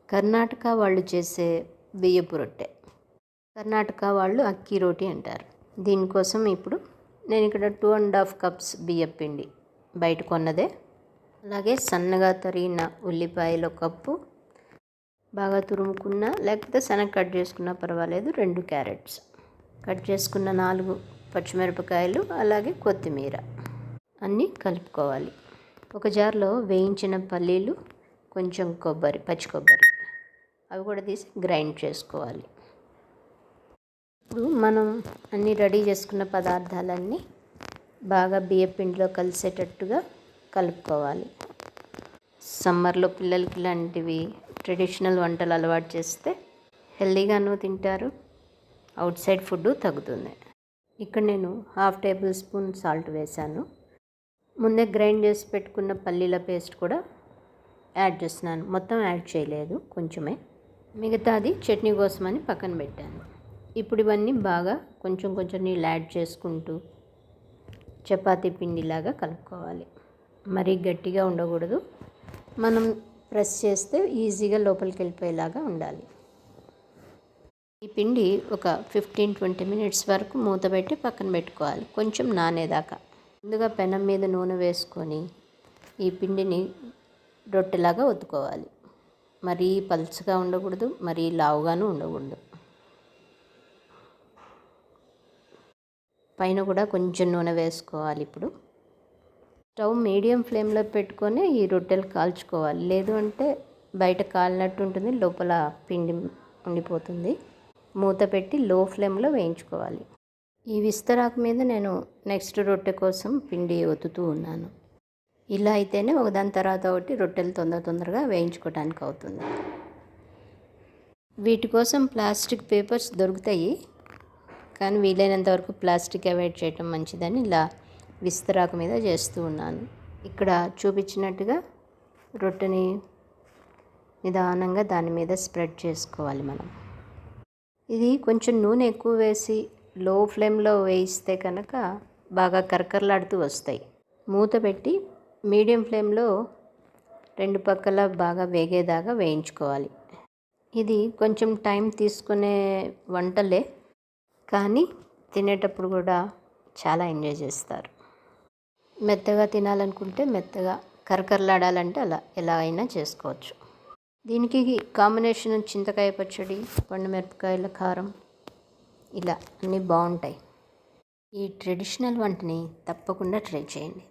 కర్ణాటక వాళ్ళు చేసే బియ్యపు రొట్టె. కర్ణాటక వాళ్ళు అక్కీ రోటి అంటారు. దీనికోసం ఇప్పుడు నేను ఇక్కడ 2½ కప్స్ బియ్యపు పిండి బయట కొన్నదే, అలాగే సన్నగా తరిగిన ఉల్లిపాయలు 1 కప్పు, బాగా తురుముకున్న లేకపోతే సన్నగా కట్ చేసుకున్నా పర్వాలేదు 2 క్యారెట్స్, కట్ చేసుకున్న 4 పచ్చిమిరపకాయలు, అలాగే కొత్తిమీర అన్నీ కలుపుకోవాలి. ఒక జార్లో వేయించిన పల్లీలు, కొంచెం కొబ్బరి, పచ్చి కొబ్బరి, అవి కూడా తీసి గ్రైండ్ చేసుకోవాలి. ఇప్పుడు మనం అన్నీ రెడీ చేసుకున్న పదార్థాలన్నీ బాగా బియ్యపు పిండిలో కలిసేటట్టుగా కలుపుకోవాలి. సమ్మర్లో పిల్లలకి ఇలాంటివి ట్రెడిషనల్ వంటలు అలవాటు చేస్తే హెల్దీగాను తింటారు, అవుట్ సైడ్ ఫుడ్ తగ్గుతుంది. ఇక్కడ నేను 1/2 టేబుల్ స్పూన్ సాల్ట్ వేశాను. ముందే గ్రైండ్ చేసి పెట్టుకున్న పల్లీల పేస్ట్ కూడా యాడ్ చేస్తున్నాను. మొత్తం యాడ్ చేయలేదు, కొంచెమే. మిగతాది చట్నీ కోసమని పక్కన పెట్టాను. ఇప్పుడు ఇవన్నీ బాగా కొంచెం కొంచెం నీళ్ళు యాడ్ చేసుకుంటూ చపాతీ పిండిలాగా కలుపుకోవాలి. మరీ గట్టిగా ఉండకూడదు, మనం ప్రెస్ చేస్తే ఈజీగా లోపలికి వెళ్ళిపోయేలాగా ఉండాలి. ఈ పిండి ఒక 15-20 మినిట్స్ వరకు మూత పెట్టి పక్కన పెట్టుకోవాలి, కొంచెం నానేదాకా. ముందుగా పెనం మీద నూనె వేసుకొని ఈ పిండిని రొట్టెలాగా ఒత్తుకోవాలి. మరీ పలుచగా ఉండకూడదు, మరీ లావుగాను ఉండకూడదు. పైన కూడా కొంచెం నూనె వేసుకోవాలి. ఇప్పుడు స్టవ్ మీడియం ఫ్లేమ్లో పెట్టుకొని ఈ రొట్టెలు కాల్చుకోవాలి, లేదు అంటే బయట కాలినట్టు ఉంటుంది, లోపల పిండి ఉండిపోతుంది. మూత పెట్టి లో ఫ్లేమ్లో వేయించుకోవాలి. ఈ విస్తరాకు మీద నేను నెక్స్ట్ రొట్టె కోసం పిండి ఒత్తుతూ ఉన్నాను. ఇలా అయితేనే ఒకదాని తర్వాత ఒకటి రొట్టెలు తొందరగా వేయించుకోవడానికి అవుతుంది. వీటి కోసం ప్లాస్టిక్ పేపర్స్ దొరుకుతాయి, కానీ వీలైనంత వరకు ప్లాస్టిక్ అవాయిడ్ చేయటం మంచిదని ఇలా విస్తరాకు మీద చేస్తూ ఉన్నాను. ఇక్కడ చూపించినట్టుగా రొట్టెని నిదానంగా దాని మీద స్ప్రెడ్ చేసుకోవాలి. మనం ఇది కొంచెం నూనె ఎక్కువ వేసి లో ఫ్లేమ్లో వేయిస్తే కనుక బాగా కరకరలాడుతూ వస్తాయి. మూత పెట్టి మీడియం ఫ్లేమ్లో 2 పక్కల బాగా వేగేదాకా వేయించుకోవాలి. ఇది కొంచెం టైం తీసుకునే వంటలే, కానీ తినేటప్పుడు కూడా చాలా ఎంజాయ్ చేస్తారు. మెత్తగా తినాలనుకుంటే మెత్తగా, కరకరలాడాలంటే అలా ఎలా అయినా చేసుకోవచ్చు. దీనికి కాంబినేషన్ చింతకాయ పచ్చడి, పండుమిరపకాయల కారం, ఇలా అన్నీ బాగుంటాయి. ఈ ట్రెడిషనల్ వంటని తప్పకుండా ట్రై చేయండి.